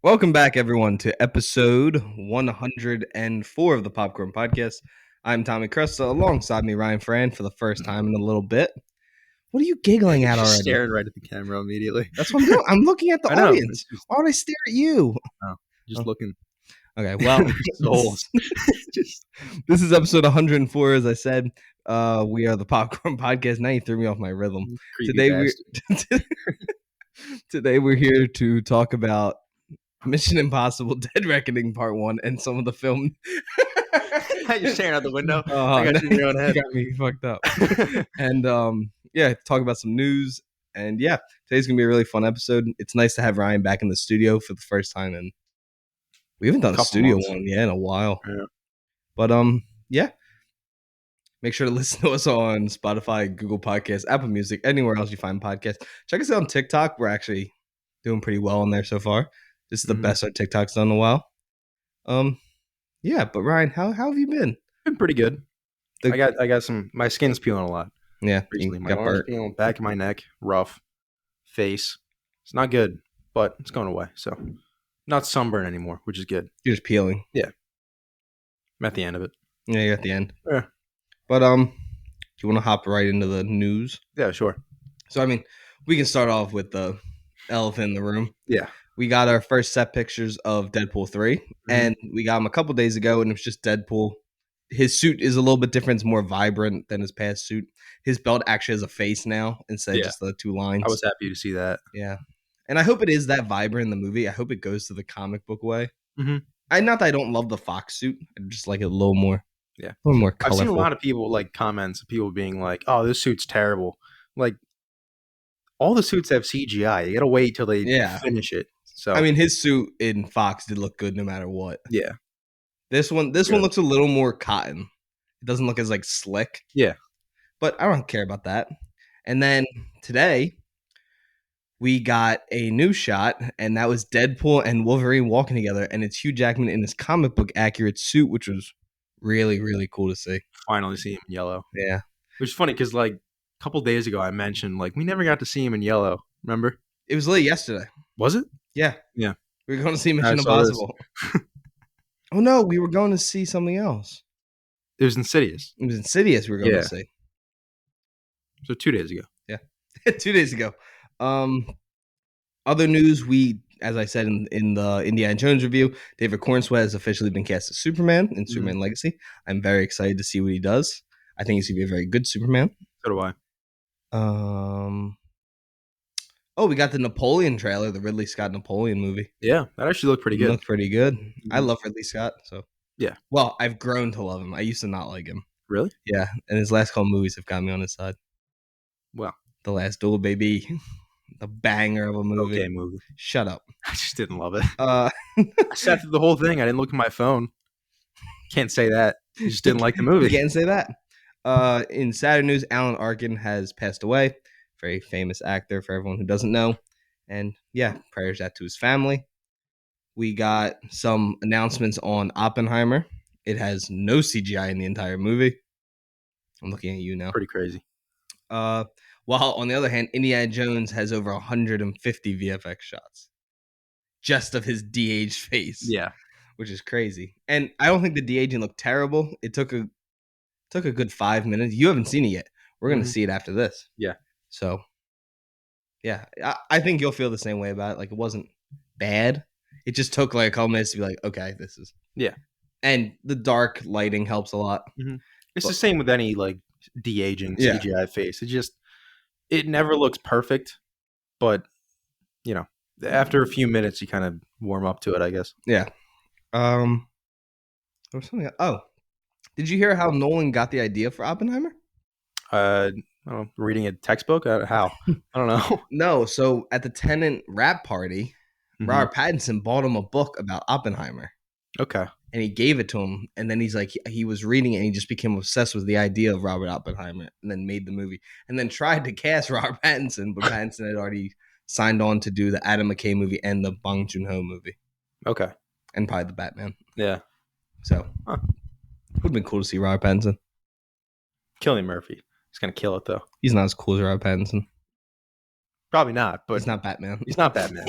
Welcome back, everyone, to episode 104 of the Popcorn Podcast. I'm Tommy Cresta, alongside me, Ryan Fran, for the first time in a little bit. What are you giggling at Just already? staring right at the camera immediately. That's what I'm doing. I'm looking at the I know. audience. Why would I stare at you? Just looking. Okay, well, Souls. this is episode 104, as I said. We are the Popcorn Podcast. Now you threw me off my rhythm. Today we're here to talk about Mission Impossible Dead Reckoning Part 1 and some of the film. You're staring out the window. I got you in your own head. You got me fucked up. And talk about some news. And yeah, today's going to be a really fun episode. It's nice to have Ryan back in the studio for the first time. And we haven't done a studio one in a while. Yeah. But make sure to listen to us on Spotify, Google Podcasts, Apple Music, anywhere else you find podcasts. Check us out on TikTok. We're actually doing pretty well on there so far. This is the best our TikTok's done in a while. But Ryan, how have you been? Been pretty good. I got some. My skin's peeling a lot. Yeah, recently. My arms peeling, back of my neck, rough, face. It's not good, but it's going away. So, not sunburn anymore, which is good. You're just peeling. Yeah, I'm at the end of it. Yeah, you're at the end. Yeah, but do you want to hop right into the news? Yeah, sure. So, I mean, we can start off with the elephant in the room. Yeah. We got our first set pictures of Deadpool 3, and we got him a couple days ago, and it was just Deadpool. His suit is a little bit different. It's more vibrant than his past suit. His belt actually has a face now instead of just the two lines. I was happy to see that. Yeah. And I hope it is that vibrant in the movie. I hope it goes to the comic book way. Mm-hmm. Not that I don't love the Fox suit. I just like it a little more. Yeah. A little more colorful. I've seen a lot of people, like, comments of people being like, oh, this suit's terrible. Like, all the suits have CGI. You got to wait till they finish it. So I mean, his suit in Fox did look good no matter what. Yeah. This one looks a little more cotton. It doesn't look as like slick. Yeah. But I don't care about that. And then today we got a new shot, and that was Deadpool and Wolverine walking together, and it's Hugh Jackman in his comic book accurate suit, which was really, really cool to see. Finally see him in yellow. Yeah. Which is funny because, like, a couple days ago I mentioned, like, we never got to see him in yellow. Remember? It was late yesterday. Was it? Yeah. Yeah. We were going to see Mission Impossible. Oh, no. We were going to see something else. It was Insidious. It was Insidious we were going to see. So 2 days ago. Yeah. 2 days ago. Other news, as I said in the Indiana Jones review, David Cornsweet has officially been cast as Superman in Superman Legacy. I'm very excited to see what he does. I think he's going to be a very good Superman. So do I. We got the Napoleon trailer, the Ridley Scott Napoleon movie. Yeah, that actually looked pretty good. It looked pretty good. I love Ridley Scott, so. Yeah. Well, I've grown to love him. I used to not like him. Really? Yeah, and his last couple movies have got me on his side. Well. The Last Duel, baby. The banger of a movie. Okay, movie. Shut up. I just didn't love it. I sat through the whole thing. I didn't look at my phone. Can't say that. I just didn't like the movie. You can't say that. In sadder news, Alan Arkin has passed away. Very famous actor for everyone who doesn't know. And yeah, prayers out to his family. We got some announcements on Oppenheimer. It has no CGI in the entire movie. I'm looking at you now. Pretty crazy. While on the other hand, Indiana Jones has over 150 VFX shots. Just of his de-aged face. Yeah. Which is crazy. And I don't think the de-aging looked terrible. It took a good 5 minutes. You haven't seen it yet. We're going to see it after this. Yeah. So, yeah, I think you'll feel the same way about it. Like, it wasn't bad. It just took like a couple minutes to be like, okay, this is. Yeah. And the dark lighting helps a lot. Mm-hmm. It's the same with any, like, de-aging CGI face. It never looks perfect, but, you know, after a few minutes, you kind of warm up to it, I guess. Yeah. There was something. Oh, did you hear how Nolan got the idea for Oppenheimer? Reading a textbook? How? I don't know. No. So at the Tenet rap party, Robert Pattinson bought him a book about Oppenheimer. Okay. And he gave it to him. And then he's like, he was reading it and he just became obsessed with the idea of Robert Oppenheimer and then made the movie. And then tried to cast Robert Pattinson, but Pattinson had already signed on to do the Adam McKay movie and the Bong Joon-ho movie. Okay. And probably the Batman. Yeah. So, it would have been cool to see Robert Pattinson. Cillian Murphy. He's going to kill it, though. He's not as cool as Robert Pattinson. Probably not, but He's not Batman. he's not Batman.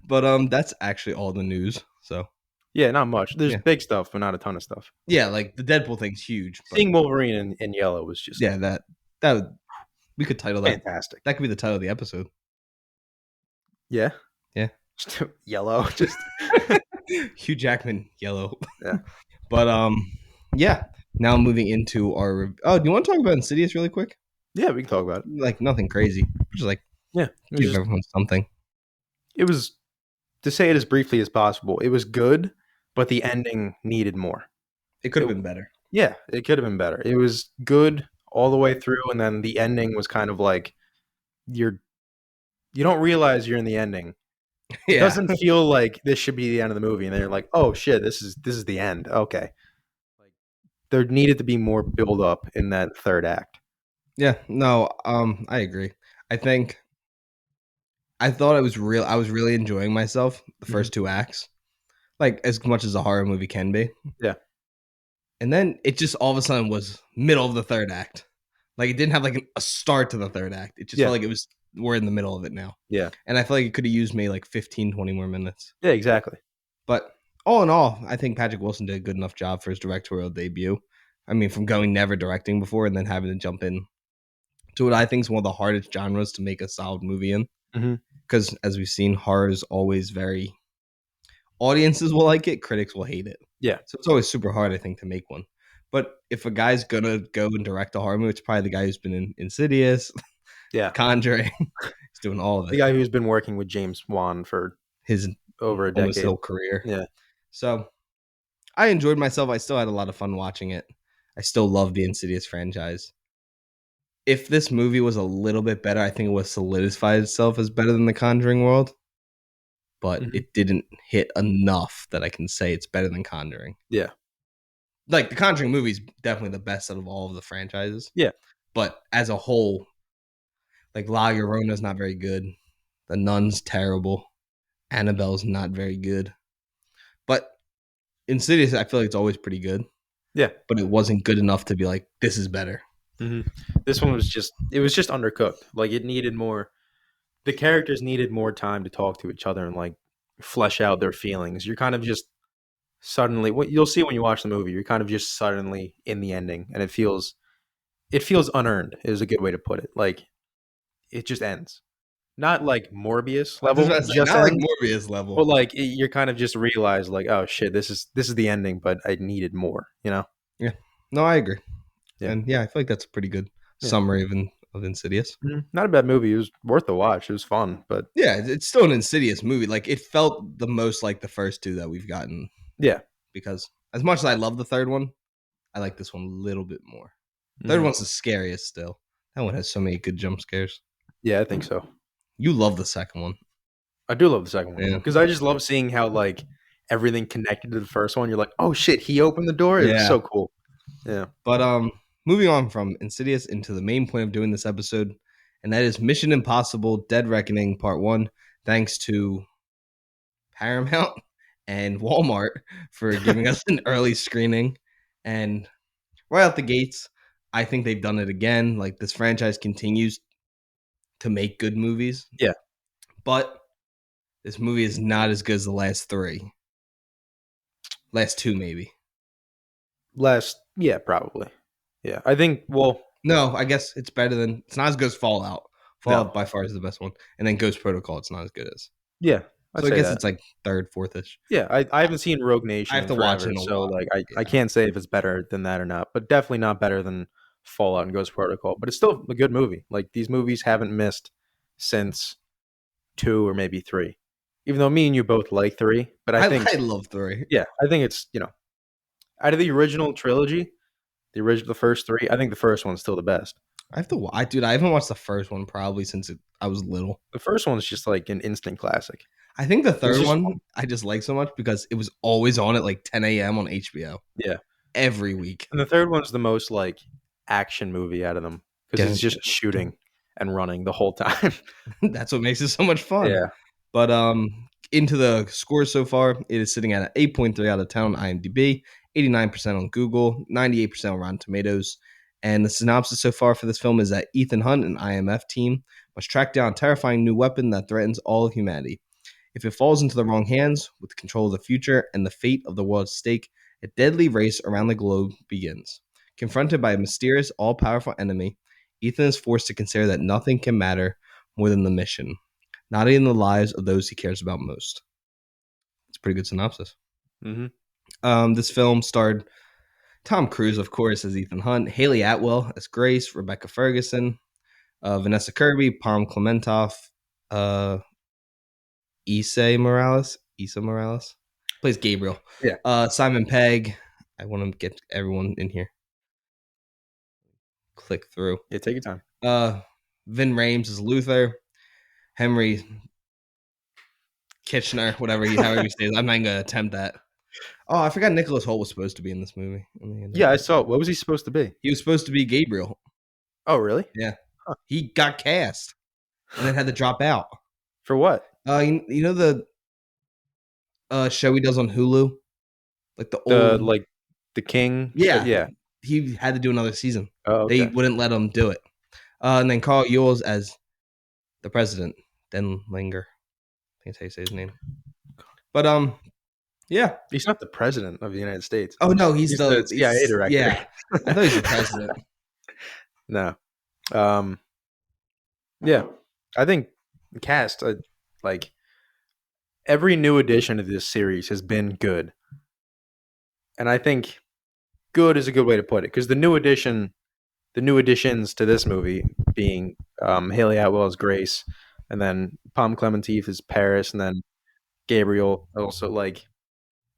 But that's actually all the news. So Yeah, not much. There's yeah, big stuff, but not a ton of stuff. yeah, like the Deadpool thing's huge, but Seeing Wolverine in yellow was just yeah, that would, we could title that. fantastic. That could be the title of the episode. Yeah. Yeah. Just yellow. Just Hugh Jackman, yellow. yeah. But yeah. Now moving into our. Oh, do you want to talk about Insidious really quick? Yeah, we can talk about it. Like nothing crazy, just like Yeah. give everyone something. It was, to say it as briefly as possible, it was good, but the ending needed more. It could have been better. Yeah, it could have been better. It was good all the way through, and then the ending was kind of like you don't realize you're in the ending. It Yeah. doesn't feel like this should be the end of the movie, and then you're like, oh shit, this is the end. Okay. Like there needed to be more build up in that third act. Yeah. No. I agree. I think. I thought I was real. I was really enjoying myself the first two acts, like as much as a horror movie can be. Yeah. And then it just all of a sudden was middle of the third act. Like it didn't have like a start to the third act. It just felt like it was, we're in the middle of it now. Yeah. And I feel like it could have used me like 15, 20 more minutes. Yeah, exactly. But all in all, I think Patrick Wilson did a good enough job for his directorial debut. I mean, from going never directing before and then having to jump in to what I think is one of the hardest genres to make a solid movie in. Because as we've seen, horror is always very, audiences will like it, critics will hate it. Yeah. So it's always super hard, I think, to make one. But if a guy's gonna go and direct a horror movie, it's probably the guy who's been in Insidious, Yeah. Conjuring. He's doing all of it. The guy who's been working with James Wan for His over a almost decade. whole career. Yeah. So I enjoyed myself. I still had a lot of fun watching it. I still love the Insidious franchise. If this movie was a little bit better, I think it would solidify itself as better than the Conjuring world. But it didn't hit enough that I can say it's better than Conjuring. Yeah. Like the Conjuring movie is definitely the best out of all of the franchises. Yeah. But as a whole, like La Llorona's not very good. The Nun's terrible. Annabelle's not very good. But Insidious, I feel like it's always pretty good. Yeah. But it wasn't good enough to be like, this is better. This one was just undercooked. Like it needed more. The characters needed more time to talk to each other and like flesh out their feelings. You're kind of just suddenly, what you'll see when you watch the movie, you're kind of just suddenly in the ending, and it feels unearned is a good way to put it. Like it just ends, not like Morbius level, Just just not like ends, Morbius level. but like you're kind of just realize like, oh shit, this is the ending, but I needed more. You know? Yeah. No, I agree. Yeah. And yeah, I feel like that's a pretty good summary of Insidious. Not a bad movie. It was worth the watch. It was fun, but yeah, it's still an Insidious movie. Like it felt the most like the first two that we've gotten. Yeah. Because as much as I love the third one, I like this one a little bit more. Third one's the scariest still. That one has so many good jump scares. Yeah, I think so. You love the second one. I do love the second one Yeah. because I just love seeing how like everything connected to the first one. You're like, oh shit, he opened the door. It's Yeah. so cool. Yeah. But moving on from Insidious into the main point of doing this episode, and that is Mission Impossible: Dead Reckoning Part 1. Thanks to Paramount and Walmart for giving us an early screening. And right out the gates, I think they've done it again. Like this franchise continues to make good movies. Yeah. But this movie is not as good as the last three. Last two, maybe. Yeah, probably. Yeah. I think, well, no, I guess it's better than, it's not as good as Fallout. Fallout by far is the best one. And then Ghost Protocol, it's not as good as. Yeah. So I guess it's like third, fourth-ish. Yeah, I haven't seen Rogue Nation. I have to watch it in a so while. like I can't say if it's better than that or not, but definitely not better than Fallout and Ghost Protocol. But it's still a good movie. Like these movies haven't missed since 2 or maybe 3. Even though me and you both like 3, but I think I love 3. Yeah, I think it's, out of the original trilogy, the first 3, I think the first one's still the best. I have to dude, I haven't watched the first one probably since I was little. The first one's just like an instant classic. I think the third one I just like so much because it was always on at like 10 a.m. on HBO. Yeah. Every week. And the third one's the most like action movie out of them because it's just shooting and running the whole time. That's what makes it so much fun. Yeah. But into the scores so far, it is sitting at an 8.3 out of 10 on IMDb, 89% on Google, 98% on Rotten Tomatoes. And the synopsis so far for this film is that Ethan Hunt, an IMF team, must track down a terrifying new weapon that threatens all of humanity. If it falls into the wrong hands, with control of the future and the fate of the world at stake, a deadly race around the globe begins. Confronted by a mysterious, all-powerful enemy, Ethan is forced to consider that nothing can matter more than the mission, not even the lives of those he cares about most. It's a pretty good synopsis. This film starred Tom Cruise, of course, as Ethan Hunt, Haley Atwell as Grace, Rebecca Ferguson, Vanessa Kirby, Palm Clementoff, Issa Morales plays Gabriel. Yeah. Simon Pegg. I want to get everyone in here. Click through. Yeah, take your time. Vin Rames is Luther. Henry Kitchener, however you say it. I'm not gonna attempt that. Oh, I forgot Nicholas Hoult was supposed to be in this movie. Yeah, I saw. What was he supposed to be? He was supposed to be Gabriel. Oh, really? Yeah. Huh. He got cast and then had to drop out. For what? You know the show he does on Hulu? Like the King? Yeah. Yeah. He had to do another season. Oh, okay. They wouldn't let him do it. And then Carl Ewells as the president, Den Linger. I think that's how you say his name. But yeah. He's not the president of the United States. Oh no, he's the CIA director. Yeah. I thought he was the president. No. Yeah. I think the cast, like every new addition to this series has been good. And I think good is a good way to put it, because the new additions to this movie being Haley Atwell as Grace, and then Palm Clementif as Paris, and then Gabriel also, like,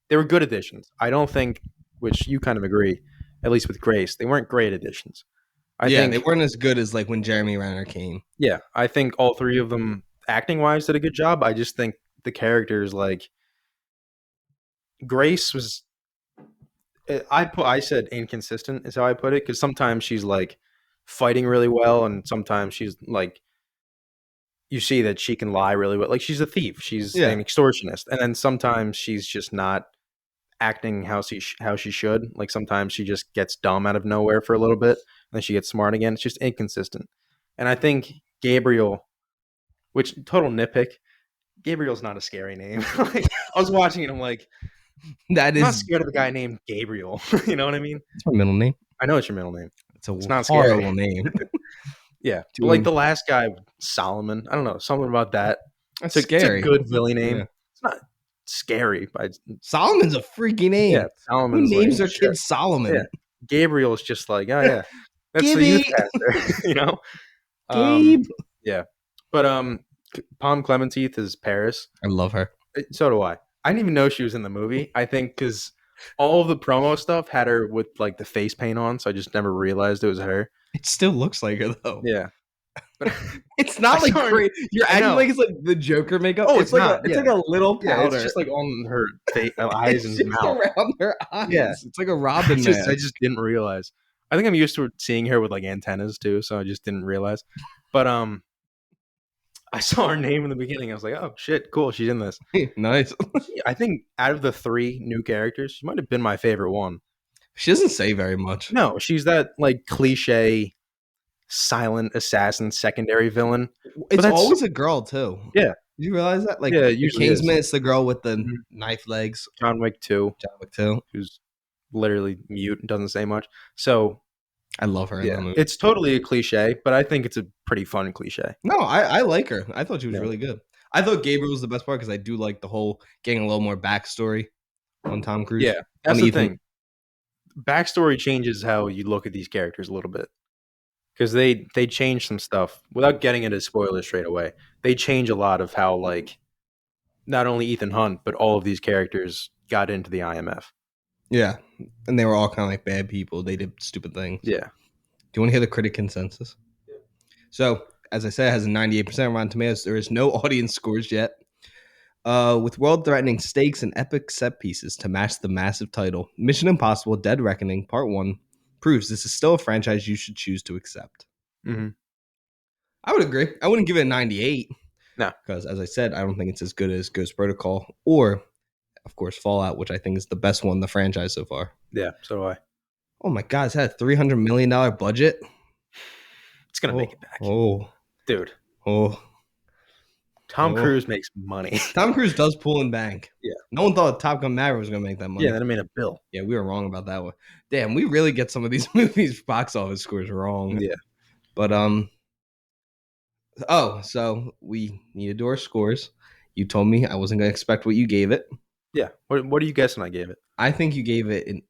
they were good additions. I don't think, which you kind of agree, at least with Grace, they weren't great additions. I think they weren't as good as like when Jeremy Renner came. Yeah, I think all three of them, acting wise, did a good job. I just think the characters, like Grace was, I said inconsistent is how I put it, because sometimes she's like fighting really well, and sometimes she's like, you see that she can lie really well. Like, she's a thief, she's an extortionist, and then sometimes she's just not acting how she should. Like, sometimes she just gets dumb out of nowhere for a little bit, and then she gets smart again. It's just inconsistent. And I think Gabriel, which total nitpick, Gabriel's not a scary name. Like, I was watching it, I'm like, I'm not scared of a guy named Gabriel. You know what I mean? It's my middle name. I know it's your middle name. It's not horrible scary. Name. Yeah. But like the last guy, Solomon, I don't know, something about that. That's scary. It's a good villain name. Yeah. It's not scary, but Solomon's a freaky name. Yeah, Solomon's. Who names their kid Solomon? Yeah. Gabriel is just like, oh yeah, that's the youth pastor. You know, Gabe. Yeah, but Palm Clementif is Paris. I love her. So do I. I didn't even know she was in the movie. I think because all of the promo stuff had her with like the face paint on, so I just never realized it was her. It still looks like her though. Yeah. But it's not like great. You're acting like it's like the Joker makeup. Oh, it's like it's like a little powder. Yeah, it's just like on her face, eyes and mouth, around her eyes. Yeah, it's like a Robin. I just didn't realize. I think I'm used to seeing her with like antennas too, so I just didn't realize. But I saw her name in the beginning. I was like, oh shit, cool, she's in this. Nice. I think out of the three new characters, she might have been my favorite one. She doesn't say very much. No, she's that like cliche silent assassin secondary villain. It's always a girl too. Yeah. Did you realize that? Like, usually Kingsman, it's the girl with the knife legs. John Wick 2. Who's literally mute and doesn't say much. So I love her in the movie. It's totally a cliche, but I think it's a pretty fun cliche. No, I like her. I thought she was really good. I thought Gabriel was the best part because I do like the whole getting a little more backstory on Tom Cruise. Yeah, that's the thing. Backstory changes how you look at these characters a little bit. Because they change some stuff without getting into spoilers straight away. They change a lot of how, like, not only Ethan Hunt, but all of these characters got into the IMF. Yeah. And they were all kind of like bad people. They did stupid things. Yeah. Do you want to hear the critic consensus? Yeah. So, as I said, it has a 98% Rotten Tomatoes. There is no audience scores yet. With world-threatening stakes and epic set pieces to match the massive title, Mission Impossible Dead Reckoning Part 1 proves this is still a franchise you should choose to accept. Mm-hmm. I would agree. I wouldn't give it a 98. No. Because, as I said, I don't think it's as good as Ghost Protocol or, of course, Fallout, which I think is the best one in the franchise so far. Yeah, so do I. Oh my God, it's had a $300 million budget. It's going to make it back. Oh. Dude. Oh, Tom oh. Cruise makes money. Tom Cruise does pull in bank. Yeah. No one thought Top Gun Maverick was going to make that Yeah, money. then I made a bill. Yeah, we were wrong about that one. Damn, we really get some of these movies box office scores wrong. Yeah. But so we need to do our scores. You told me I wasn't going to expect what you gave it. Yeah. What are you guessing I gave it? I think you gave it an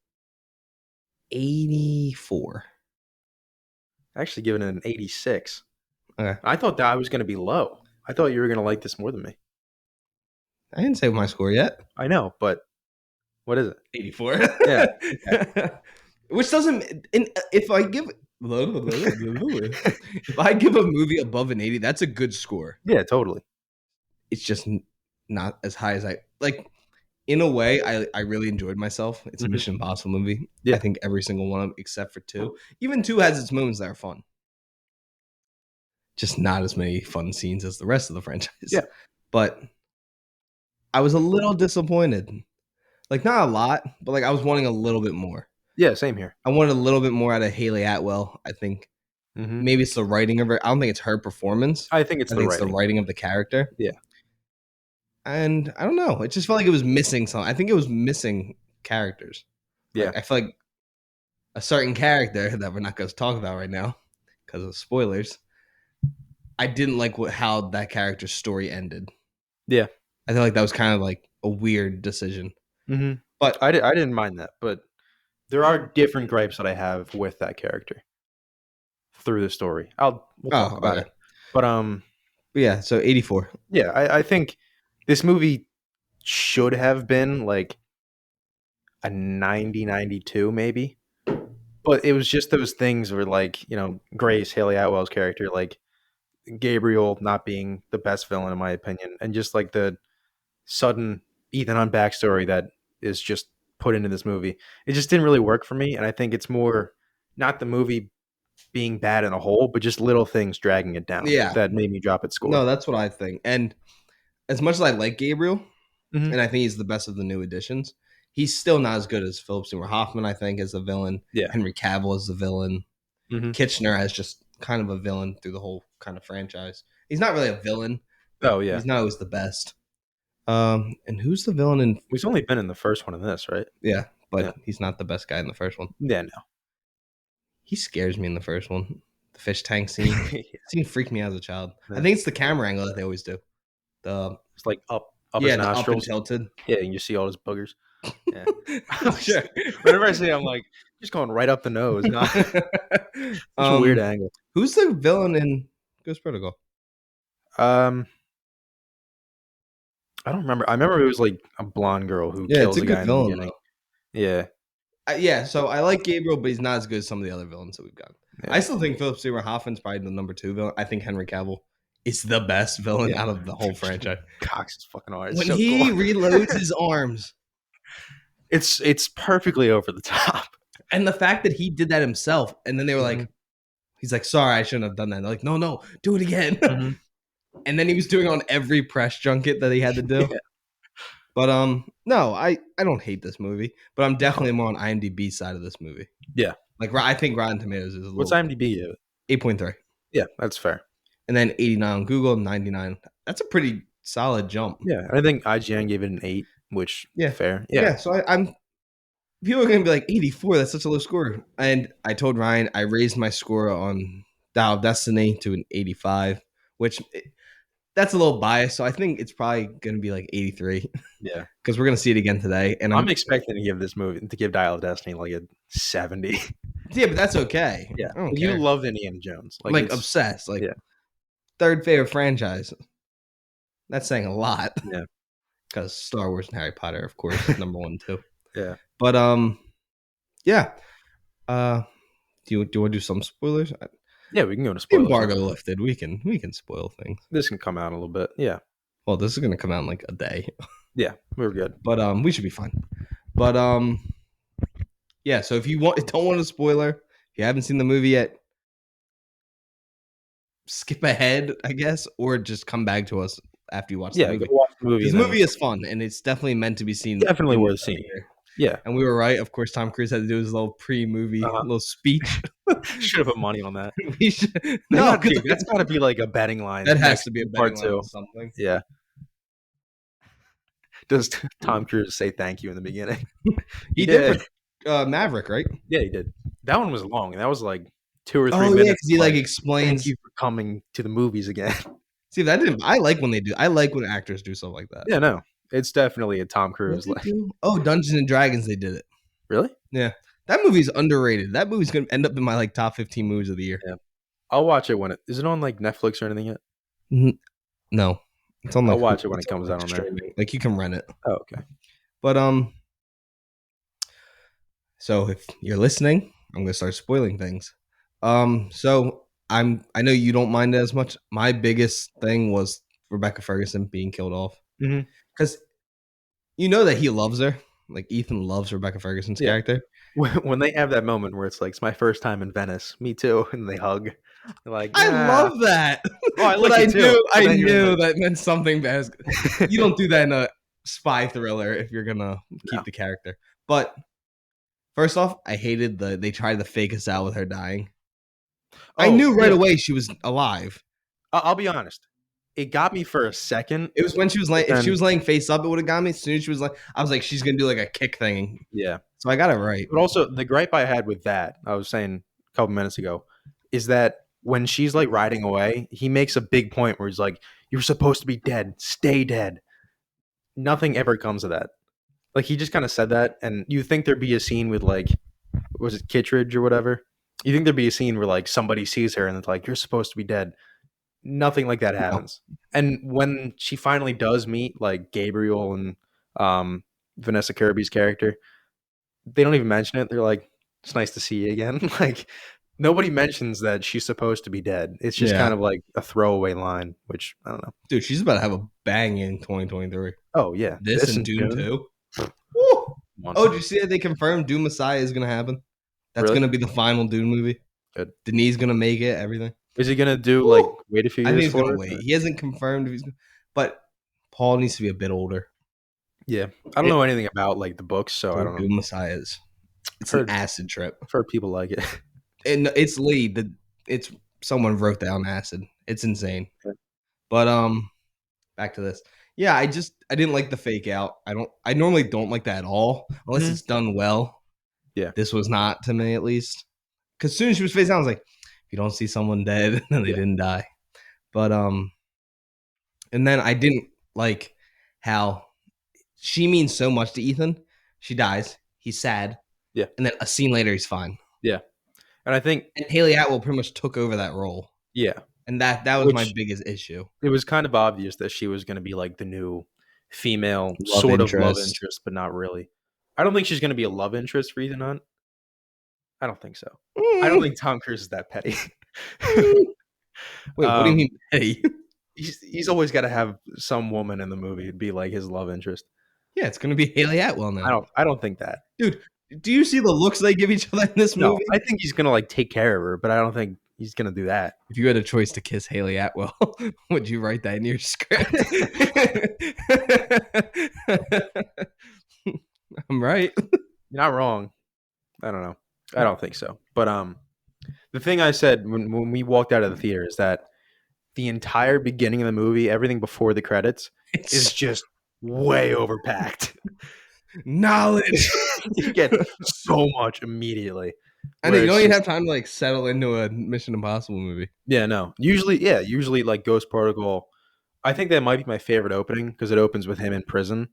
84. I actually given it an 86. Okay. I thought that I was going to be low. I thought you were going to like this more than me. I didn't say my score yet. I know, but what is it? 84. Yeah. Which doesn't if I give if I give a movie above an 80, that's a good score. Yeah, totally. It's just not as high as I like. In a way, I really enjoyed myself. It's a Mhm. Mission Impossible movie. Yeah. I think every single one of them, except for 2. Even 2 has its moments that are fun. Just not as many fun scenes as the rest of the franchise. Yeah. But I was a little disappointed. Like, not a lot, but like I was wanting a little bit more. Yeah, same here. I wanted a little bit more out of Haley Atwell. I think Mhm. maybe it's the writing of her. I don't think it's her performance. I think it's I the think it's the writing. writing of the character. Yeah. And I don't know. It just felt like it was missing something. I think it was missing characters. Yeah. Like, I feel like a certain character that we're not going to talk about right now because of spoilers. I didn't like how that character's story ended. Yeah. I feel like that was kind of like a weird decision. Mhm. But I didn't mind that, but there are different gripes that I have with that character through the story. We'll talk about it. But yeah, so 84. yeah, I think this movie should have been like a 90, 92 maybe. But it was just those things where like, Grace, Haley Atwell's character, like Gabriel not being the best villain in my opinion, and just like the sudden Ethan Hunt backstory that is just put into this movie. It just didn't really work for me, and I think it's more not the movie being bad in a whole, but just little things dragging it down Yeah. that made me drop its score. No, that's what I think. And as much as I like Gabriel, Mhm. and I think he's the best of the new additions, he's still not as good as Philip Seymour Hoffman, I think, as the villain. Yeah. Henry Cavill as the villain. Mhm. Kitchener as just kind of a villain through the whole kind of franchise. He's not really a villain. Oh yeah, He's not always the best. And who's the villain in? he's only been in the first one of this, right? Yeah, but Yeah. he's not the best guy in the first one. Yeah, no. He scares me in the first one. The fish tank scene. Yeah. Scene freaked me out as a child. Yeah. I think it's the camera angle that they always do. It's like up Yeah, his the up and nostrils. tilted. Yeah, and you see all his boogers. Yeah. Sure. Whenever I see it, I'm like, just going right up the nose. Not such a weird angle. Who's the villain in Ghost Protocol? I don't remember. I remember it was like a blonde girl who Yeah, kills it's a a guy good in the villain beginning. though. Yeah. Yeah, so I like Gabriel, but he's not as good as some of the other villains that we've got. Yeah. I still think Philip Seymour Hoffman's probably the number 2 villain. I think Henry Cavill is the best villain out of the whole franchise. Cocks is fucking hard. It's When so he cool. reloads his arms, It's perfectly over the top. and the fact that he did that himself, and then they were like, Mhm. he's like, sorry, I shouldn't have done that. They're like, no, do it again. Mhm. And then he was doing it on every press junket that he had to do. Yeah. But no, I don't hate this movie, but I'm definitely more on IMDb side of this movie. Yeah. Like I think Rotten Tomatoes is a What's little IMDb give it? 8.3. Yeah, that's fair. And then 89 on Google, 99. That's a pretty solid jump. Yeah, I think IGN gave it an 8, which Yeah. fair. Yeah. Yeah. So I'm people are gonna be like 84. That's such a low score. And I told Ryan I raised my score on Dial of Destiny to an 85, which that's a little biased. So I think it's probably gonna be like 83 Yeah. because we're gonna see it again today. And I'm expecting to give Dial of Destiny like a 70. yeah, but that's okay. Yeah. I don't You care. love Indiana Jones. Like it's- obsessed. Like yeah. third favorite franchise. That's saying a lot. Yeah. Because Star Wars and Harry Potter, of course, number 1 too. Yeah. But yeah. Do you want to do some spoilers? Yeah, we can go to spoilers. Embargo lifted. We can spoil things. This can come out a little bit. Yeah. Well, this is gonna come out in like a day. Yeah, we're good. But we should be fine. But yeah, so if you don't want a spoiler, if you haven't seen the movie yet, skip ahead, I guess, or just come back to us after you watch the Yeah, movie. go watch the movie. This and then- movie is fun and it's definitely meant to be seen. Definitely in worth the seeing. theater. Yeah. And we were right. Of course, Tom Cruise had to do his little pre-movie Uh-huh. little speech. Should have put money on that. We should, They no, got, because dude, that's got to be like a betting line. that has Next to be a part betting line two. on something. Yeah. Does Tom Cruise say thank you in the beginning? He He did did. for Maverick, right? Yeah, he did. That one was long. That was like 2 or 3 Oh yeah, minutes because of he like like, thank explains. you for coming to the movies again. See, that didn't. I like when they do. I like when actors do stuff like that. Yeah, no. It's definitely a Tom What Cruise they like do? Oh, Dungeons and Dragons. They did it. really? Yeah, that movie's underrated. That movie's gonna end up in my like top 15 movies of the year. Yeah. I'll watch it when it is it on like Netflix or anything yet? No, it's on I'll like watch it when it's it comes on out like on there. streaming. Like you can rent it. Oh, okay. But so if you're listening, I'm gonna start spoiling things. So I know you don't mind it as much. My biggest thing was Rebecca Ferguson being killed off Mhm. because you know that he loves her. Like Ethan loves Rebecca Ferguson's Yeah. character. When they have that moment where it's like, it's my first time in Venice. Me too. And they hug. They're like, I nah. love that, Oh, I but like it too. I But then you're in knew the that meant something bad. You don't do that in a spy thriller if you're gonna keep No. the character. But first off, I hated they tried to fake us out with her dying. I Oh, knew right yeah. away she was alive. I'll be honest. It got me for a second. It was when she was laying. But If she then, was laying face up, it would have got me. As soon as she was like, I was like, she's gonna do like a kick thing. yeah. So I got it right. But also, the gripe I had with that, I was saying a couple minutes ago, is that when she's like riding away, he makes a big point where he's like, "You're supposed to be dead. Stay dead." Nothing ever comes of that. Like he just kind of said that, and you think there'd be a scene with like, was it Kittredge or whatever? You think there'd be a scene where like somebody sees her and it's like, "You're supposed to be dead." Nothing like that No. happens. And when she finally does meet like Gabriel and um, Vanessa Kirby's character, they don't even mention it. They're like, "It's nice to see you again." Like nobody mentions that she's supposed to be dead. It's just Yeah, kind of like a throwaway line, which I don't know. dude, she's about to have a bang in 2023. Oh yeah, This this and in Doom June. 2. Woo! One. Oh, did you see that they confirmed Doom Messiah is gonna happen? That's Really gonna be the final Doom movie. good. Denis gonna make it. Everything. Is he gonna do like Woo! wait a few I think years he's gonna for it? wait. He hasn't confirmed if he's. But Paul needs to be a bit older. Yeah, I don't know anything about like the books, so I Dude, don't know. Doom Messiah is. It's Heard an acid trip. I've heard people like it. And it's Lee. It's someone wrote down acid. It's insane. Okay. But back to this. Yeah, I didn't like the fake out. I normally don't like that at all unless Mhm. it's done well. Yeah. This was not to me at least. Cause as soon as she was face down, I was like, if you don't see someone dead, then they Yeah. didn't die. But and then I didn't like how she means so much to Ethan. She dies. He's sad. Yeah. And then a scene later he's fine. Yeah, and I think And Haley Atwell pretty much took over that role. yeah, And that was my which biggest issue. it was kind of obvious that she was going to be like the new female Love sort of love interest. interest, but not really. I don't think she's going to be a love interest for Ethan Hunt. I don't think so. I don't think Tom Cruise is that petty. Wait, what do you mean? Hey. He's always got to have some woman in the movie be like his love interest. Yeah, it's gonna be Haley Atwell now. I don't think that. Dude, do you see the looks they give each other in this No, movie? I think he's gonna like take care of her, but I don't think he's gonna do that. If you had a choice to kiss Haley Atwell, would you write that in your script? I'm right. You're not wrong. I don't know. I don't think so. But the thing I said when we walked out of the theater is that the entire beginning of the movie, everything before the credits, is just way overpacked. knowledge. You get so much immediately. I know where you it's don't even just- have time to like settle into a Mission Impossible movie. Yeah, no. Usually like Ghost Protocol. I think that might be my favorite opening because it opens with him in prison,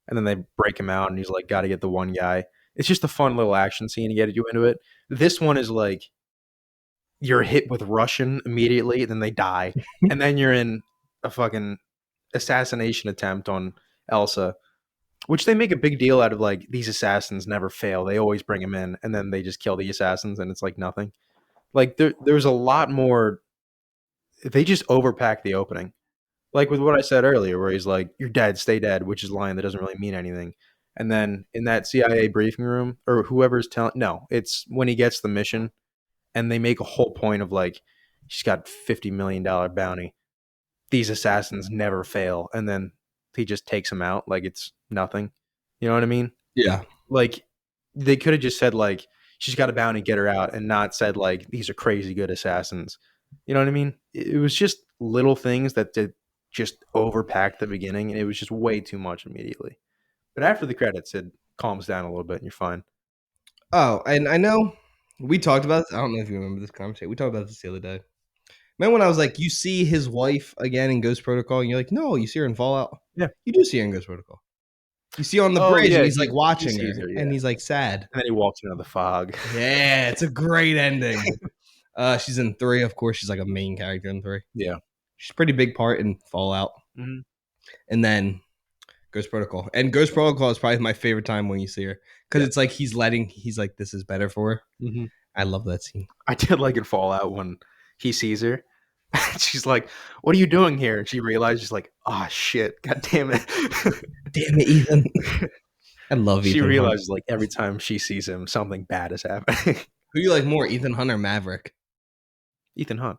and then they break him out, and he's like, got to get the one guy. It's just a fun little action scene to get you into it. This one is like you're hit with Russian immediately, then they die, and then you're in a fucking assassination attempt on Elsa, which they make a big deal out of. Like these assassins never fail; they always bring them in, and then they just kill the assassins, and it's like nothing. Like there's a lot more. They just overpack the opening, like with what I said earlier, where he's like, "You're dead, stay dead," which is a line that doesn't really mean anything. And then in that CIA briefing room, or whoever's telling, no, it's when he gets the mission, and they make a whole point of like, she's got $50 million bounty. These assassins never fail, and then he just takes them out like it's nothing. You know what I mean? Yeah. Like, they could have just said, like, she's got a bounty, get her out, and not said, like, these are crazy good assassins. You know what I mean? It was just little things that did just overpack the beginning, and it was just way too much immediately. But after the credits, it calms down a little bit, and you're fine. Oh, and I know we talked about this. I don't know if you remember this conversation. We talked about this the other day. Remember when I was like, you see his wife again in Ghost Protocol, and you're like, no, you see her in Fallout. Yeah. You do see her in Ghost Protocol. You see her on the Oh, bridge, yeah, and he's like he watching sees her, her, yeah. and he's like sad. And then he walks into the fog. Yeah, it's a great ending. She's in 3, of course. She's like a main character in 3. Yeah. She's a pretty big part in Fallout. Mhm. And then Ghost Protocol. And Ghost Protocol is probably my favorite time when you see her. Because Yeah. it's like he's like, this is better for her. Mhm. I love that scene. I did like in Fallout when he sees her. She's like, "What are you doing here?" And she realizes, she's like, "Oh shit, god damn it!" Damn it, Ethan. I love She Ethan Hunt. realizes, like, every time she sees him, something bad is happening. Who you like more, Ethan Hunt or Maverick? Ethan Hunt.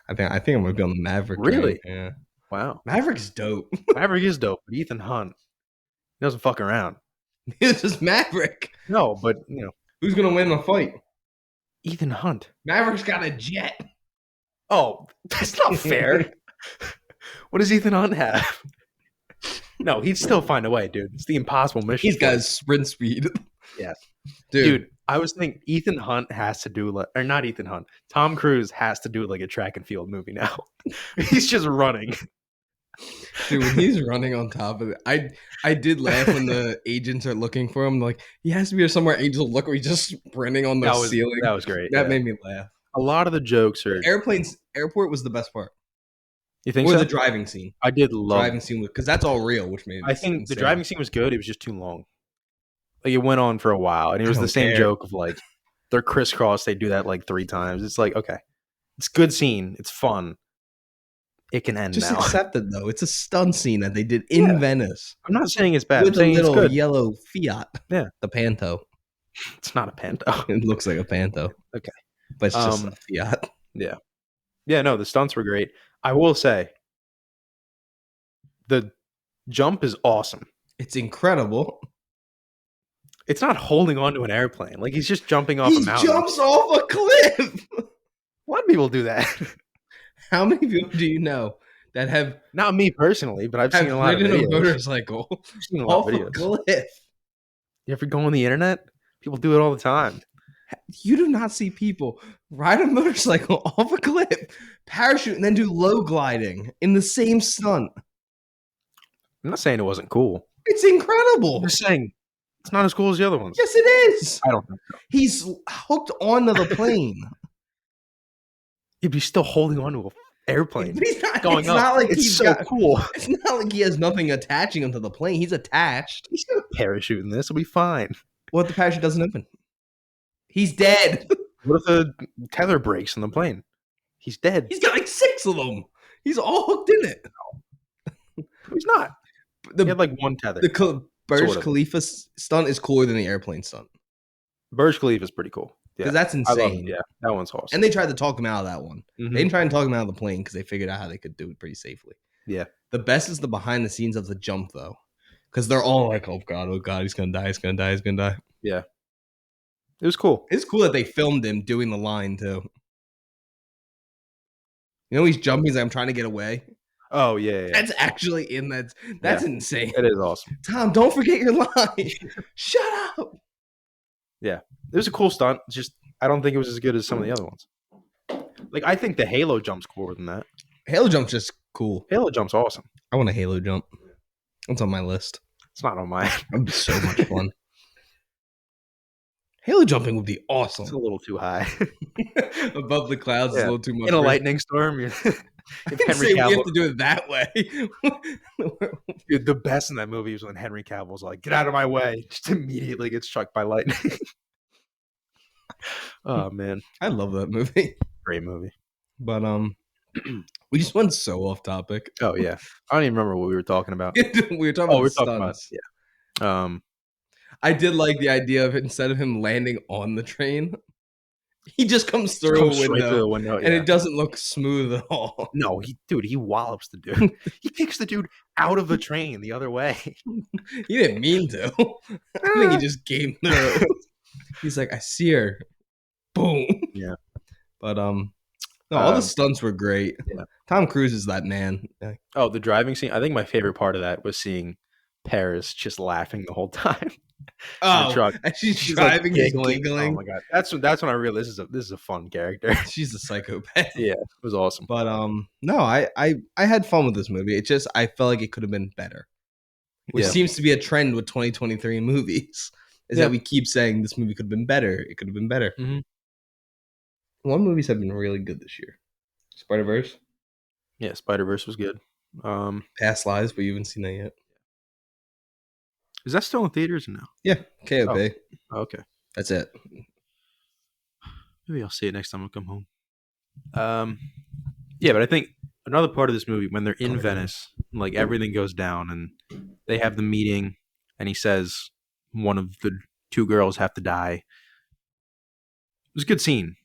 I think I'm gonna be on the Maverick. Really? Train. Yeah. Wow. Maverick's dope. Maverick is dope, but Ethan Hunt, he doesn't fuck around. It's just Maverick. No, but Who's gonna win the fight? Ethan Hunt. Maverick's got a jet. Oh, that's not fair. What does Ethan Hunt have? No, he'd still find a way, dude. It's the impossible mission. He's got sprint speed. Yes. Dude, I was thinking Ethan Hunt has to do or not Ethan Hunt. Tom Cruise has to do like a track and field movie now. He's just running. Dude, when he's running on top of it, I did laugh when the agents are looking for him. Like, he has to be somewhere agents will look, or he's just sprinting on the ceiling. That was great. That made me laugh. A lot of the jokes are Airport was the best part. You think or so? The driving scene. I did love driving scene because that's all real, which made I think insane. the driving scene was good. It was just too long. Like, it went on for a while, and it was the same joke of like they're crisscross. They do that like 3 times. It's like, okay, it's a good scene. It's fun. It can end just now. accept it though. It's a stunt scene that they did in Venice. I'm not saying it's bad. With I'm saying a little it's good. yellow Fiat. Yeah, the Panto. It's not a Panto. It looks like a Panto. Okay, but it's just a Fiat. Yeah. No, the stunts were great. I will say, the jump is awesome. It's incredible. It's not holding onto an airplane. Like, he's just jumping off a mountain. He jumps off a cliff. A lot of people do that. How many people do you know that have not me personally, but I've seen a lot of videos. A motorcycle off a cliff. You ever go on the internet? People do it all the time. You do not see people ride a motorcycle off a cliff, parachute, and then do low gliding in the same stunt. I'm not saying it wasn't cool. It's incredible. I'm just saying it's not as cool as the other ones. Yes, it is. I don't think so. He's hooked onto the plane. He'd be still holding onto an airplane. But he's not going it's up. Not like it's he's so cool. It's not like he has nothing attaching him to the plane. He's attached. He's got a parachute in this. It'll be fine. What if the parachute doesn't open? He's dead. What if the tether breaks in the plane? He's dead. He's got like 6 of them. He's all hooked in it. He's not. He had like one tether. The Burj Khalifa stunt is cooler than the airplane stunt. Burj Khalifa is pretty cool. Because that's insane. That one's awesome. And they tried to talk him out of that one. Mm-hmm. They didn't try and talk him out of the plane because they figured out how they could do it pretty safely. Yeah. The best is the behind the scenes of the jump, though. Because they're all like, oh, God, he's going to die, he's going to die, he's going to die. Yeah. It was cool. It's cool that they filmed him doing the line, too. You know, he's jumping, he's like, I'm trying to get away. Oh, yeah. That's actually in that. That's insane. It is awesome. Tom, don't forget your line. Shut up. Yeah. It was a cool stunt. Just, I don't think it was as good as some of the other ones. Like, I think the Halo jump's cooler than that. Halo jump's just cool. Halo jump's awesome. I want a Halo jump. It's on my list. It's not on mine. That'd be so much fun. Halo jumping would be awesome. It's a little too high. Above the clouds is a little too much. In a lightning storm, I didn't say we have to do it that way. Dude, the best in that movie was when Henry Cavill's like, get out of my way. Just immediately gets struck by lightning. Oh, man. I love that movie. Great movie. But, we just went so off topic. Oh, yeah. I don't even remember what we were talking about. we were talking about stunts. Yeah. I did like the idea of it, instead of him landing on the train, He just comes Just through comes a straight through window, the window. and Yeah. it doesn't look smooth at all. No, he wallops the dude. He kicks the dude out of the train the other way. He didn't mean to. I think he just came through. He's like, I see her. Boom. Yeah. But no, all the Um, stunts were great. yeah. Tom Cruise is that man. Oh, the driving scene. I think my favorite part of that was seeing Paris just laughing the whole time in the Oh, truck. and she's like driving, he's Oh giggling. my god, that's when I realized this is a fun character. She's a psychopath. Yeah, it was awesome. But no, I had fun with this movie. It just I felt like it could have been better, which Yeah. seems to be a trend with 2023 movies. Is that we keep saying this movie could have been better. It could have been better. Mm-hmm. What movies have been really good this year? Spider-Verse, Yeah, Spider-Verse was good. Past Lives, but you haven't seen that yet. Is that still in theaters now? Yeah, KOP. Oh, okay. That's it. Maybe I'll see it next time I come home. Yeah, but I think another part of this movie, when they're in Venice, like everything goes down and they have the meeting and he says one of the two girls have to die. It was a good scene.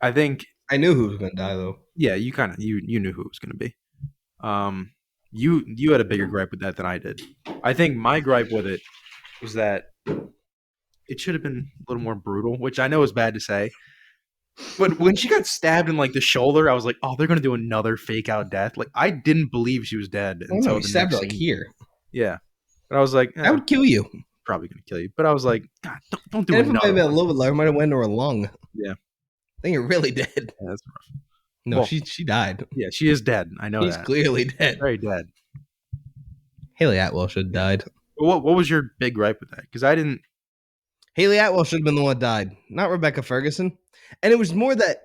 I think I knew who was gonna die though. yeah, you kind of you knew who it was going to be. You had a bigger gripe with that than I did. I think my gripe with it was that it should have been a little more brutal, which I know is bad to say. But when she got stabbed in like the shoulder, I was like, "Oh, they're gonna do another fake out death." Like I didn't believe she was dead Oh until no, he the stabbed next her like scene. here. Yeah, but I was like, That would kill you. probably gonna kill you. But I was like, God, don't do And if it might have another been a one. little bit lower, it might have went to her lung. Yeah. I think you're really dead. Yeah, that's rough. No, Well, she died. Yeah, she is dead. I know She's that. clearly dead. Very dead. Haley Atwell should have died. What was your big gripe with that? Because I didn't. Haley Atwell should have been the one that died, not Rebecca Ferguson. And it was more that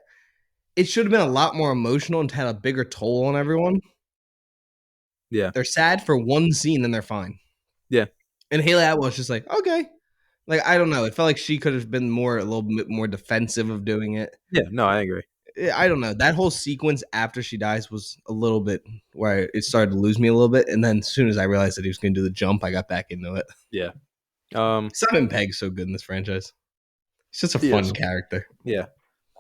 it should have been a lot more emotional and had a bigger toll on everyone. Yeah. They're sad for one scene and they're fine. Yeah. And Haley Atwell was just like, okay. Like, I don't know. It felt like she could have been a little bit more defensive of doing it. Yeah, no, I agree. I don't know. That whole sequence after she dies was a little bit where it started to lose me a little bit. And then as soon as I realized that he was going to do the jump, I got back into it. Yeah. Simon Pegg's so good in this franchise. He's just a fun character. Yeah.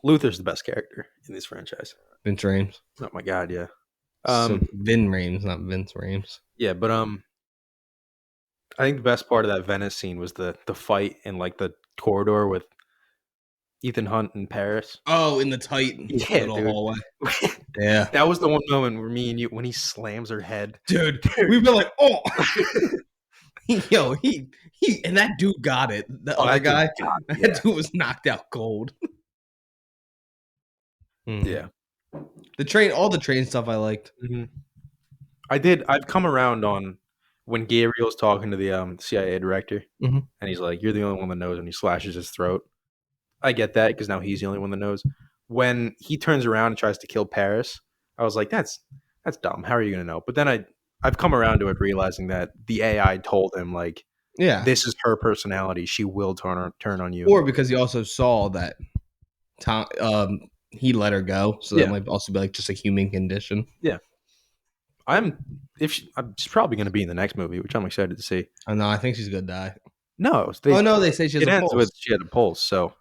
Luther's the best character in this franchise. Vince Rames. Oh my god, yeah. So Vin Rames, not Vince Rames. Yeah, but I think the best part of that Venice scene was the fight in like the corridor with Ethan Hunt and Paris. Oh, in the tight little hallway. Yeah. That was the one moment where me and you, when he slams her head. Dude, we've been like, oh. Yo, he and that dude got it. The other guy, that dude was knocked out cold. Yeah. All the train stuff I liked. Mm-hmm. I've come around on when Gabriel's talking to the CIA director, and he's like, "You're the only one that knows," and he slashes his throat. I get that because now he's the only one that knows. When he turns around and tries to kill Paris, I was like, "That's dumb. How are you gonna know?" But then I've come around to it, realizing that the AI told him like, yeah, this is her personality. She will turn on you. Or because he also saw that he let her go, so that might also be like just a human condition. Yeah. She's probably going to be in the next movie, which I'm excited to see. Oh no, I think she's gonna die. No, they say she has a pulse. She had a pulse, so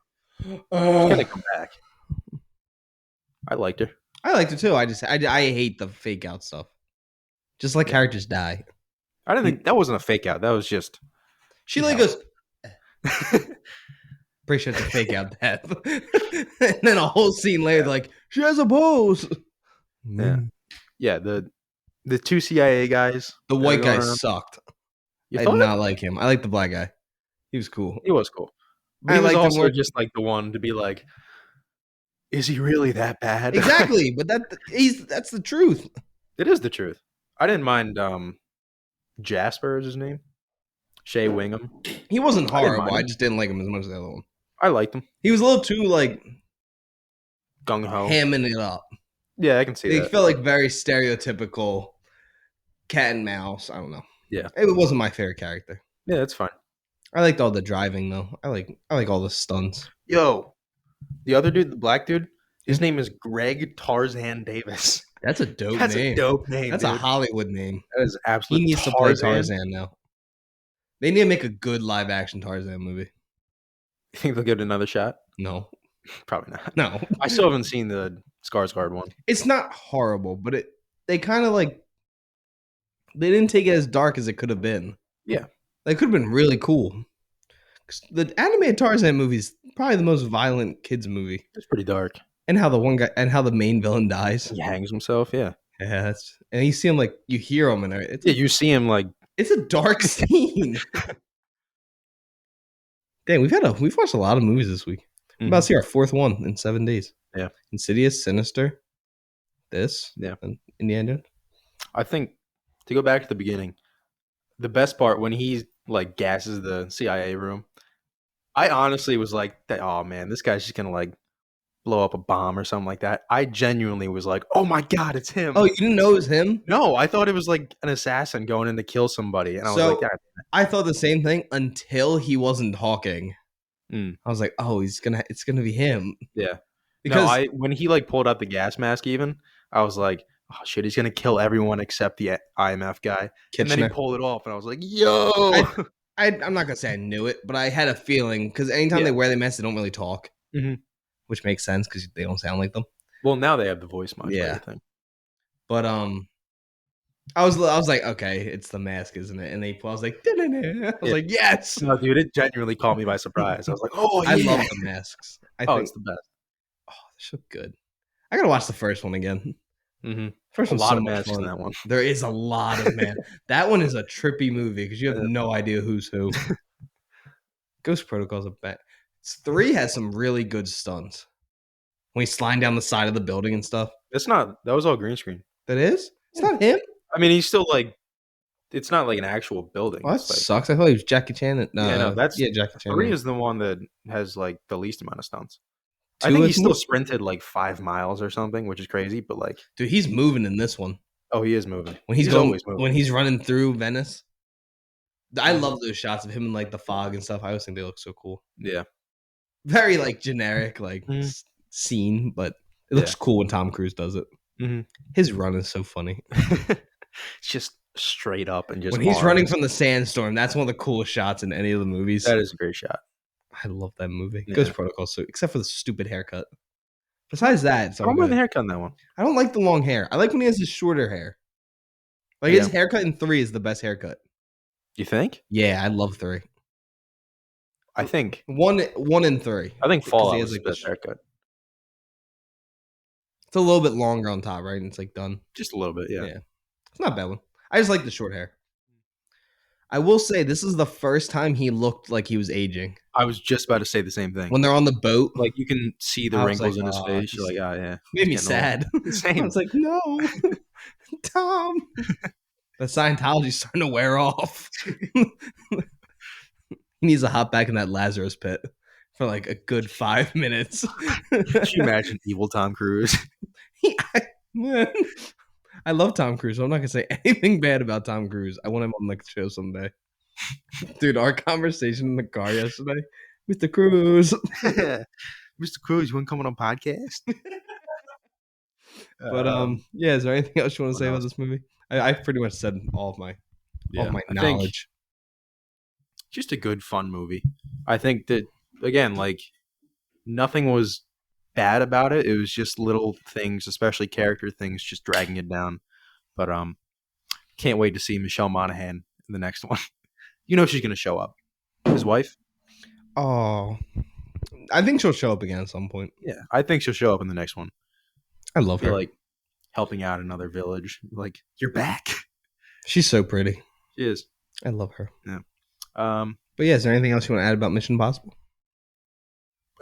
she's gonna come back. I liked her. I liked her too. I hate the fake out stuff. Just like characters die. I didn't think that wasn't a fake out. That was just she like goes. Pretty sure it's a fake out death. And then a whole scene later, like, she has a pose. Yeah. The two CIA guys. The white guy sucked. I did not like him. I like the black guy. He was cool. He was cool. But he was also just like the one to be like, is he really that bad? Exactly. But that's the truth. It is the truth. I didn't mind Jasper is his name. Shea Wingham. He wasn't horrible. I just didn't like him as much as the other one. I liked him. He was a little too like gung-ho. Hamming it up. Yeah, I can see that. It felt like very stereotypical cat and mouse. I don't know. Yeah. It wasn't my favorite character. Yeah, that's fine. I liked all the driving though. I like all the stunts. Yo. The other dude, the black dude, his name is Greg Tarzan Davis. That's a dope name. That's a dope name. That's a Hollywood name. That is absolutely. He needs to play Tarzan now. They need to make a good live action Tarzan movie. You think they'll give it another shot? No. Probably not. No, I still haven't seen the Skarsgård one. it's not horrible, but they kind of like they didn't take it as dark as it could have been. Yeah. They could have been really cool. 'Cause the animated Tarzan movie is probably the most violent kids movie, It's pretty dark. and how the main villain dies. He hangs himself. Yeah. Yeah, and you see him like you hear him, and Yeah. You see him like. it's a dark scene. Dang, we've watched a lot of movies this week. We're about to see our fourth one in 7 days. Yeah. Insidious, Sinister, this, Yeah. and Indiana Jones. I think to go back to the beginning, the best part when he like gasses the CIA room, I honestly was like, "Oh man, this guy's just gonna like blow up a bomb or something like that." I genuinely was like, "Oh my god, it's him!" Oh, you didn't know it was him? No, I thought it was like an assassin going in to kill somebody, and I was So like, "God." I thought the same thing until he wasn't talking. Mm. I was like, oh, it's gonna be him. Yeah. Because No, when he like pulled out the gas mask, even I was like, "Oh shit, he's gonna kill everyone except the IMF guy." And then he Kitchener. pulled it off, and I was like, "Yo!" I'm not gonna say I knew it, but I had a feeling because anytime Yeah. they wear the mask, they don't really talk, Mhm. which makes sense because they don't sound like them. Well, now they have the voice modulator Yeah. thing. But I was like, okay, it's the mask, isn't it? And I was like, I was Yeah. like, yes. No, dude, it genuinely caught me by surprise. I was like, "Oh yeah!" I love the masks. I Oh, think it's the best. they're so good. I gotta watch the first one again. Mhm. First A one's lot so of much masks fun. in that one. There is a lot of man. That one is a trippy movie because you have no idea who's who. Ghost Protocol's a bet. 3 has some really good stunts when he's sliding down the side of the building and stuff. That was all green screen. That is? It's not him. I mean, he's still like, it's not like an actual building. Well, that It's like, sucks. I thought he was Jackie Chan. no, that's Jackie Chan. 3 is the one that has like the least amount of stunts. I 2 think has he still more? sprinted like 5 miles or something, which is crazy. But like, Dude, he's moving in this one. oh, he is moving. When he's going, always moving. when he's running through Venice. I love those shots of him in like the fog and stuff. I always think they look so cool. Yeah. Very like generic like scene, but it looks cool when Tom Cruise does it. Mhm. His run is so funny. It's just straight up and just When he's arms. running from the sandstorm, that's one of the coolest shots in any of the movies. That is a great shot. I love that movie. Yeah. Ghost Protocol, so except for the stupid haircut. Besides that, it's I all don't mind good. the haircut on that one. I don't like the long hair. I like when he has his shorter hair. Like his haircut in 3 is the best haircut. You think? Yeah, I love 3. I think 1 and 3. I think 'Cause Fallout he was has, the like, best haircut. It's a little bit longer on top, right? And it's like done. Just a little bit, yeah. It's not a bad one. I just like the short hair. I will say this is the first time he looked like he was aging. I was just about to say the same thing. When they're on the boat, Like you can see the I was wrinkles like, in his "Aw, face. You're he's- like, oh yeah. made me He's getting sad. old. Same. I was like, no, Tom. The Scientology's starting to wear off. He needs to hop back in that Lazarus pit for like a good 5 minutes. Could you imagine evil Tom Cruise? Man, I love Tom Cruise. So I'm not gonna say anything bad about Tom Cruise. I want him on the show someday. Dude, our conversation in the car yesterday, Mr. Cruise. Mr. Cruise, you want to come on a podcast? But yeah, is there anything else you want to what say about else? this movie? I pretty much said all of my I think knowledge. just a good fun movie. I think that again, like nothing was bad about it. It was just little things, especially character things, just dragging it down. But can't wait to see Michelle Monaghan in the next one. You know she's gonna show up. His wife. Oh, I think she'll show up again at some point. Yeah, I think she'll show up in the next one. I love her. Like helping out another village. Like you're back. She's so pretty. She is. I love her. Yeah. But yeah, is there anything else you want to add about Mission Impossible?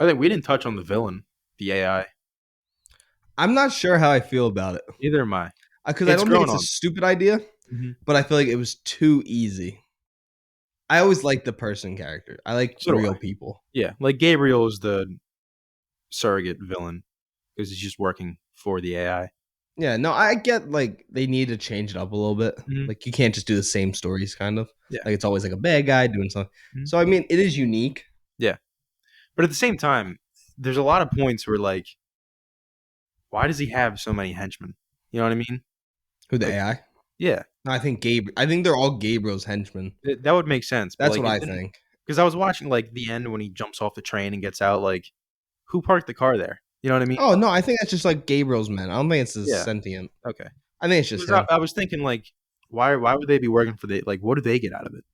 I think we didn't touch on the villain, the AI. I'm not sure how I feel about it. Neither am I. Because I It's don't think grown it's on. a stupid idea, but I feel like it was too easy. I always like the person character. I like So do real I. people. Yeah, like Gabriel is the surrogate villain because he's just working for the AI. Yeah, no, I get like they need to change it up a little bit. Mhm. Like you can't just do the same stories, kind of. Yeah. Like it's always like a bad guy doing something. Mhm. So I mean, it is unique. But at the same time, there's a lot of points where like, why does he have so many henchmen? You know what I mean? Who the Like- AI? Yeah, No, I think they're all Gabriel's henchmen. that would make sense. That's what I think. Because I was watching like the end when he jumps off the train and gets out. Like who parked the car there? You know what I mean? Oh no, I think that's just like Gabriel's men. I don't think it's as Yeah. sentient. Okay. I think it's just him. I was thinking like, why would they be working for the like? What do they get out of it?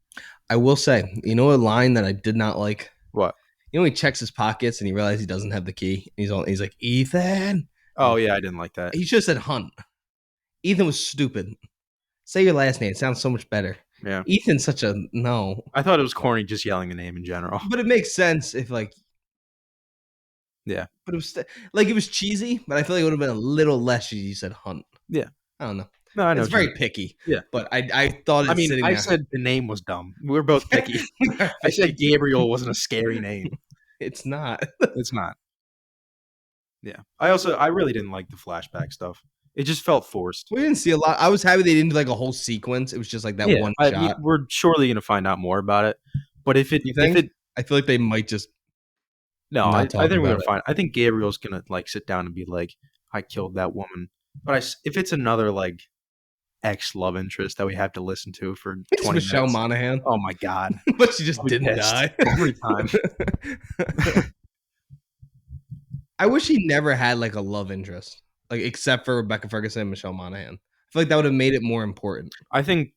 I will say, you know, a line that I did not like. What? You know, he checks his pockets and he realizes he doesn't have the key. He's like, Ethan. Oh yeah, I didn't like that. He should have said Hunt. Ethan was stupid. Say your last name. It sounds so much better. Yeah. Ethan's such a no. I thought it was corny just yelling the name in general. But it makes sense if like. Yeah. But it was like it was cheesy, but I feel like it would have been a little less cheesy. You said Hunt. Yeah. I don't know. No, I know. It's very picky. Yeah. But I thought I it's mean, sitting I there. said the name was dumb. We were both picky. I said Gabriel wasn't a scary name. It's not. It's not. Yeah. I really didn't like the flashback stuff. It just felt forced. We didn't see a lot. I was happy they didn't do like a whole sequence. It was just like that one I mean, shot. we're surely going to find out more about it. But if it, You think? if it, I feel like they might just. no, Not I talk think we're about going to find. I think Gabriel's going to like sit down and be like, "I killed that woman." But if it's another like ex love interest that we have to listen to for It's 20 Michelle minutes, Monaghan. oh my god, But she just I'll be didn't pissed die. every time. I wish he never had like a love interest, like except for Rebecca Ferguson and Michelle Monaghan. I feel like that would have made it more important. I think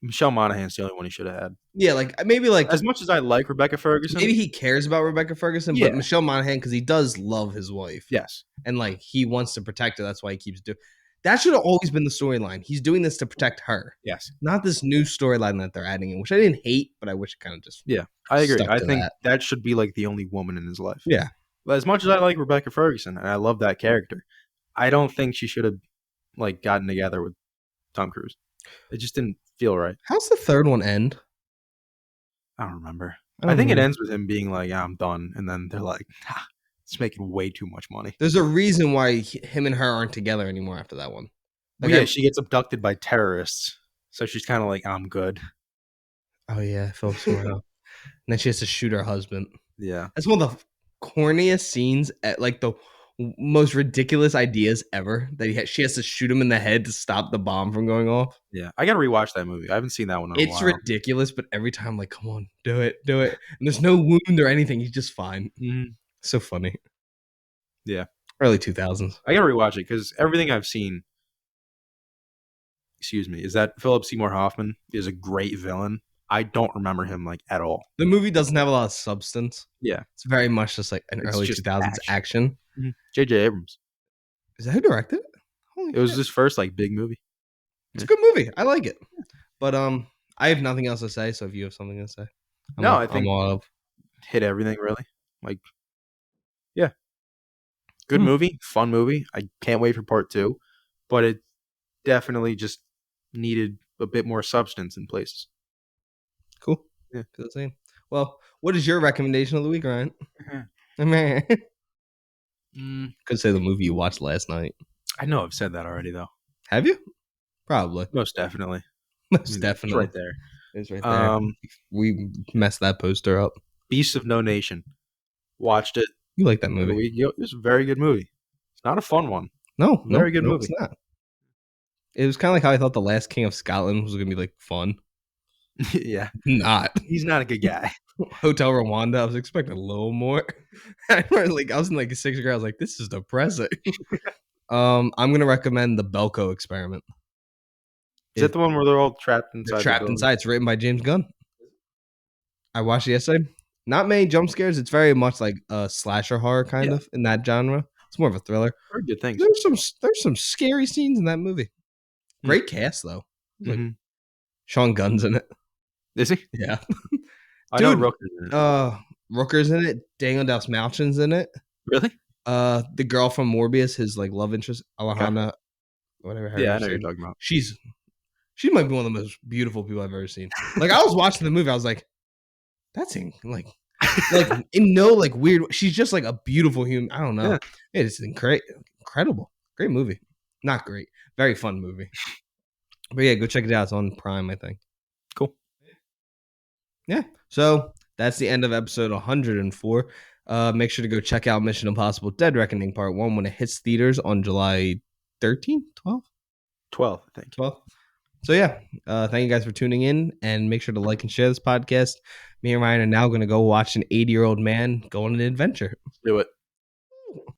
Michelle Monaghan's the only one he should have had. Yeah, like maybe like As much as I like Rebecca Ferguson, maybe he cares about Rebecca Ferguson, Yeah. but Michelle Monaghan because he does love his wife. yes, And like he wants to protect her. That's why he keeps doing. That should have always been the storyline. He's doing this to protect her, yes, not this new storyline that they're adding in, which I didn't hate, but I wish it kind of just yeah, I agree. stuck I to think that. that should be like the only woman in his life. Yeah. But as much as I like Rebecca Ferguson and I love that character, I don't think she should have like gotten together with Tom Cruise. It just didn't feel right. How's the third one end? I don't remember. I don't I think it know. ends with him being like, "Yeah, I'm done," and then they're like, "It's making way too much money." There's a reason why him and her aren't together anymore after that one. But Like yeah, she gets abducted by terrorists, so she's kind of like, "I'm good." oh yeah, Philip Seymour Hoffman. And then she has to shoot her husband. Yeah, That's one of the corniest scenes at like the most ridiculous ideas ever. That she has to shoot him in the head to stop the bomb from going off. yeah. I gotta rewatch that movie. I haven't seen that one in a It's while. ridiculous, but every time, like, come on, do it. And there's no wound or anything. He's just fine. Mhm. So funny. Yeah. Early 2000s. I gotta rewatch it because everything I've seen, excuse me, is that Philip Seymour Hoffman is a great villain. I don't remember him like at all. The movie doesn't have a lot of substance. Yeah, It's very much just like an It's early just 2000s action. J.J. Abrams. Is that who directed it? Holy It was shit. his first like big movie. It's a good movie. I like it. But I have nothing else to say, so if you have something to say. I think I'm all up. hit everything really. Like, yeah, good Hmm. movie, fun movie. I can't wait for part 2, but it definitely just needed a bit more substance in places. Cool. Yeah. Feel the same. Well, what is your recommendation of the week, Ryan? Could say the movie you watched last night. I know I've said that already though. Have you? Probably. Most definitely. Most It's definitely. right there. It's right there. We messed that poster up. Beasts of No Nation. Watched it. You like that movie? It was a very good movie. It's not a fun one. No, Very good no, movie. It's not. It was kind of like how I thought The Last King of Scotland was gonna be like fun. Yeah, Not. he's not a good guy. Hotel Rwanda. I was expecting a little more. I was in like 6th grade. I was like, this is depressing. I'm gonna recommend the Belko Experiment. Is that the one where they're all trapped inside? They're trapped inside. It's written by James Gunn. I watched it yesterday. Not many jump scares. It's very much like a slasher horror kind of in that genre. It's more of a thriller. Very good things. There's some scary scenes in that movie. Great cast though. Like, Mhm. Sean Gunn's in it. Is he? Yeah. I know Dude, Rooker's in it. Rooker's in it. Daniel Dalsmalchin's in it. Really? The girl from Morbius, his like love interest, Alejandra, whatever. Her Yeah, I name's know you're name. talking about. She might be one of the most beautiful people I've ever seen. Like I was watching the movie, I was like, that's like in no like weird. She's just like a beautiful human. I don't know. Yeah. It's incredible, great movie. Not great, very fun movie. But yeah, go check it out. It's on Prime, I think. Cool. Yeah. So that's the end of episode 104. Make sure to go check out Mission Impossible Dead Reckoning Part 1 when it hits theaters on July 13th, 12th? 12, I think. 12th. So yeah, thank you guys for tuning in, and make sure to like and share this podcast. Me and Ryan are now going to go watch an 80-year-old man go on an adventure. Do it.